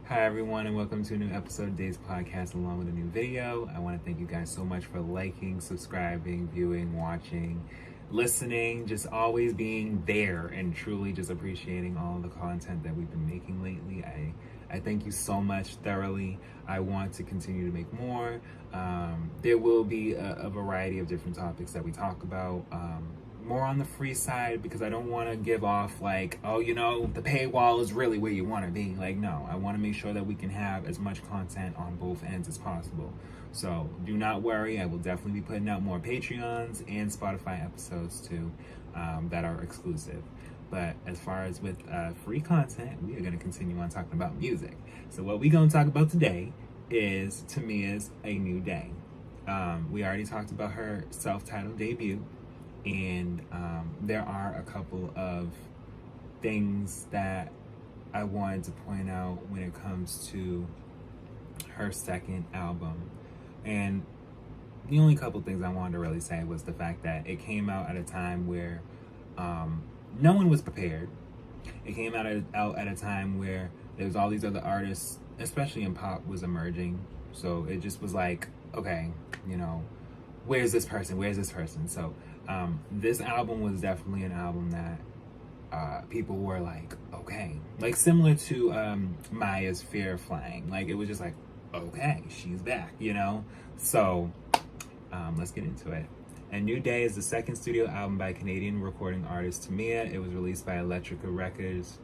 Hi everyone, and welcome to a new episode of Days Podcast along with a new video. I want to thank you guys so much for liking, subscribing, viewing, watching, listening, just always being there and truly just appreciating all the content that we've been making lately. I thank you so much thoroughly. I want to continue to make more. There will be a variety of different topics that we talk about. More on the free side, because I don't want to give off like, oh, the paywall is really where you want to be. Like, no, I want to make sure that we can have as much content on both ends as possible. So do not worry, I will definitely be putting out more Patreons and Spotify episodes too, that are exclusive. But as far as with free content, we are going to continue on talking about music. So what we're going to talk about today is Tamia's A Nu Day. We already talked about her self-titled debut. And there are a couple of things that I wanted to point out when it comes to her second album. And the only couple things I wanted to really say was the fact that it came out at a time where no one was prepared. It came out at a time where there was all these other artists, especially in pop, was emerging. So it just was like, okay, where's this person? Where's this person? So this album was definitely an album that people were like, okay, like similar to Maya's Fear of Flying. Like it was just like, okay, she's back, So let's get into it. A Nu Day is the second studio album by Canadian recording artist Tamia. It was released by Electrica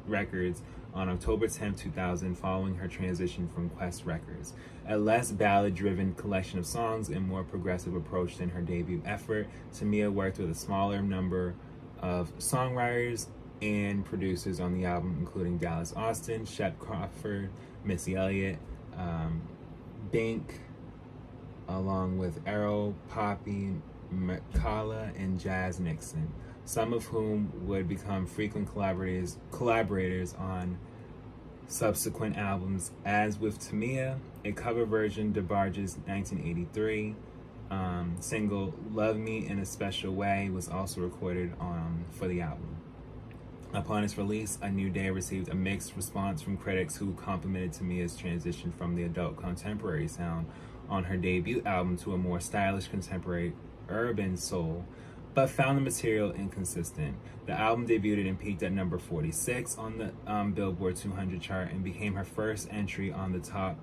Records on October 10, 2000, following her transition from Quest Records. A less ballad-driven collection of songs and more progressive approach than her debut effort, Tamia worked with a smaller number of songwriters and producers on the album, including Dallas Austin, Shep Crawford, Missy Elliott, Bink, along with Errol, Poppy, Makala, and Jazz Nixon, some of whom would become frequent collaborators on subsequent albums. As with Tamia, a cover version, DeBarge's 1983 single Love Me in a Special Way was also recorded for the album. Upon its release, A Nu Day received a mixed response from critics who complimented Tamia's transition from the adult contemporary sound on her debut album to a more stylish contemporary urban soul, but found the material inconsistent. The album debuted and peaked at number 46 on the Billboard 200 chart and became her first entry on the top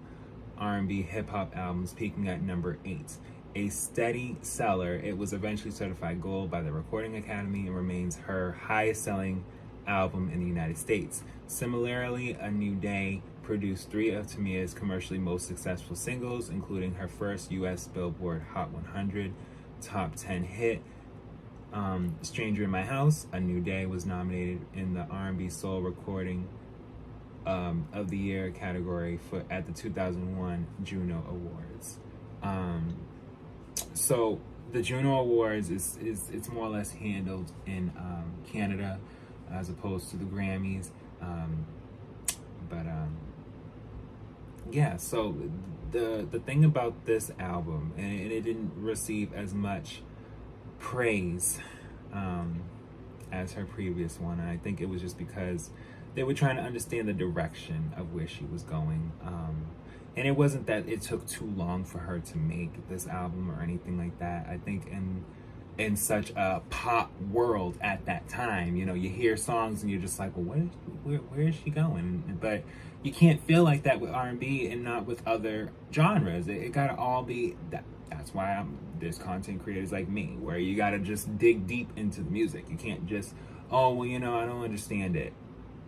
R&B hip-hop albums, peaking at number 8. A steady seller, it was eventually certified gold by the Recording Academy and remains her highest-selling album in the United States. Similarly, A Nu Day produced 3 of Tamia's commercially most successful singles, including her first U.S. Billboard Hot 100 Top 10 hit, Stranger in My House. A Nu Day was nominated in the R&B Soul Recording of the Year category at the 2001 Juno Awards. So the Juno Awards it's more or less handled in Canada as opposed to the Grammys. Yeah, so the thing about this album, and it didn't receive as much praise as her previous one, and I think it was just because they were trying to understand the direction of where she was going. And it wasn't that it took too long for her to make this album or anything like that. I think in such a pop world at that time, you hear songs and you're just like, well, where is she going? But you can't feel like that with R&B and not with other genres. It gotta all be that. That's why there's content creators like me, where you gotta just dig deep into the music. You can't just, oh, well, I don't understand it.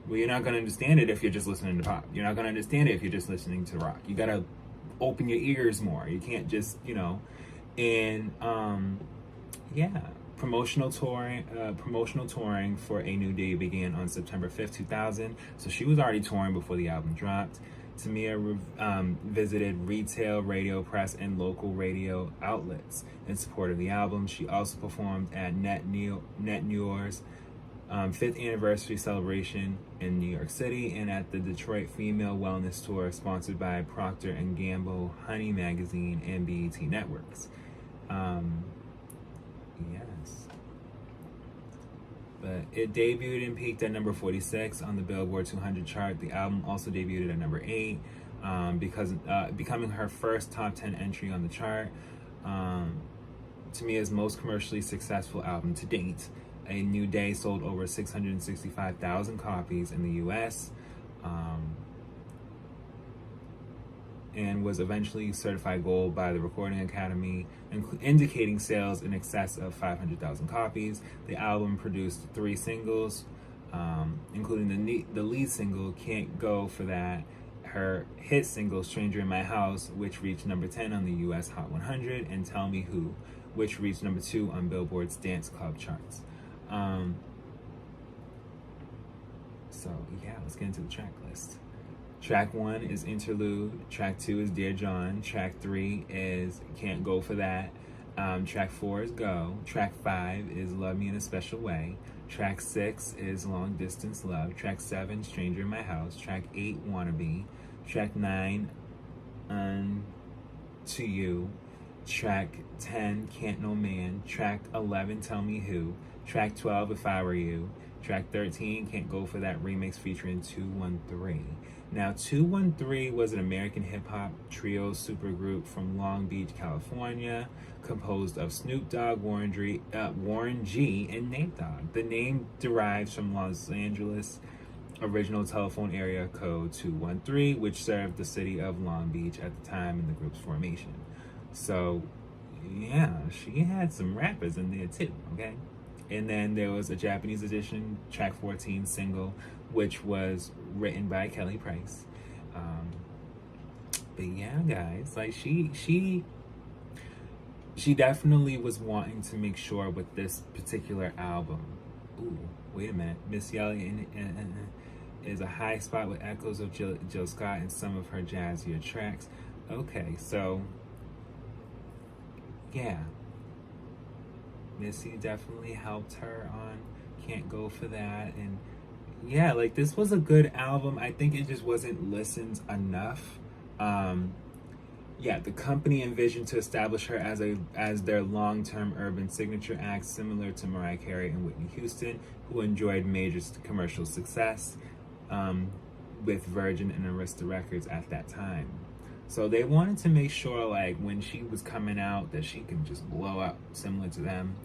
Well, you're not gonna understand it if you're just listening to pop. You're not gonna understand it if you're just listening to rock. You gotta open your ears more. You can't just, and yeah. Promotional touring for A Nu Day began on September 5th, 2000. So she was already touring before the album dropped. Tamia visited retail, radio, press, and local radio outlets in support of the album. She also performed at Net Neur's 5th anniversary celebration in New York City and at the Detroit Female Wellness Tour sponsored by Procter & Gamble, Honey Magazine, and BET Networks. Yes. But it debuted and peaked at number 46 on the Billboard 200 chart. The album also debuted at number 8, because becoming her first top 10 entry on the chart. Tamia's most commercially successful album to date. A New Day sold over 665,000 copies in the U.S. And was eventually certified gold by the Recording Academy, indicating sales in excess of 500,000 copies. The album produced 3 singles, including the lead single, Can't Go For That, her hit single, Stranger in My House, which reached number 10 on the US Hot 100, and Tell Me Who, which reached number 2 on Billboard's Dance Club charts. So yeah, let's get into the track list. Track 1 is Interlude. Track 2 is Dear John. Track 3 is Can't Go For That. Track 4 is Go. Track 5 is Love Me In A Special Way. Track 6 is Long Distance Love. Track 7, Stranger in My House. Track 8, Wannabe. Track 9, To You. Track 10, Can't No Man. Track 11, Tell Me Who. Track 12, If I Were You. Track 13, Can't Go For That remix featuring 213. Now, 213 was an American hip-hop trio supergroup from Long Beach, California, composed of Snoop Dogg, Warren G, and Nate Dogg. The name derives from Los Angeles' original telephone area code 213, which served the city of Long Beach at the time in the group's formation. So, yeah, she had some rappers in there too, okay? And then there was a Japanese edition, track 14 single, which was written by Kelly Price. But yeah, guys, like she definitely was wanting to make sure with this particular album. Ooh, wait a minute. Miss Yelly is a high spot with echoes of Jill Scott in some of her jazzier tracks. Okay, so yeah. Missy definitely helped her on Can't Go For That, and yeah, like this was a good album. I think it just wasn't listened enough. Yeah, the company envisioned to establish her as their long-term urban signature act, similar to Mariah Carey and Whitney Houston, who enjoyed major commercial success with Virgin and Arista Records at that time. So they wanted to make sure, like, when she was coming out, that she could just blow up, similar to them.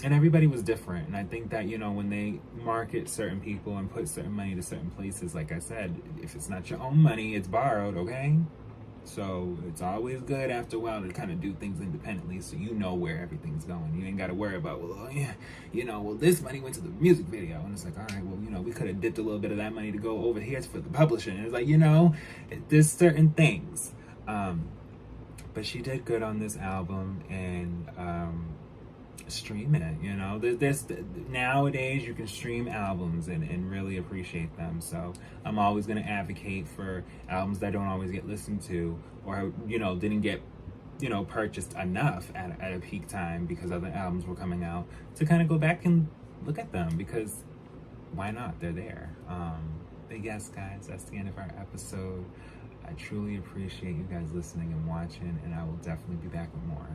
And everybody was different. And I think that, you know, when they market certain people and put certain money to certain places, like I said, if it's not your own money, it's borrowed, okay? So it's always good after a while to kind of do things independently so you know where everything's going. You ain't got to worry about, well, yeah, you know, well, this money went to the music video. And it's like, all right, well, you know, we could have dipped a little bit of that money to go over here for the publishing. And it's like, you know, there's certain things. But she did good on this album, and stream it, you know. There's nowadays you can stream albums and really appreciate them. So I'm always going to advocate for albums that don't always get listened to, or, you know, didn't get, you know, purchased enough at a peak time because other albums were coming out, to kind of go back and look at them, because why not? They're there. But yes, guys, that's the end of our episode. I truly appreciate you guys listening and watching, and I will definitely be back with more.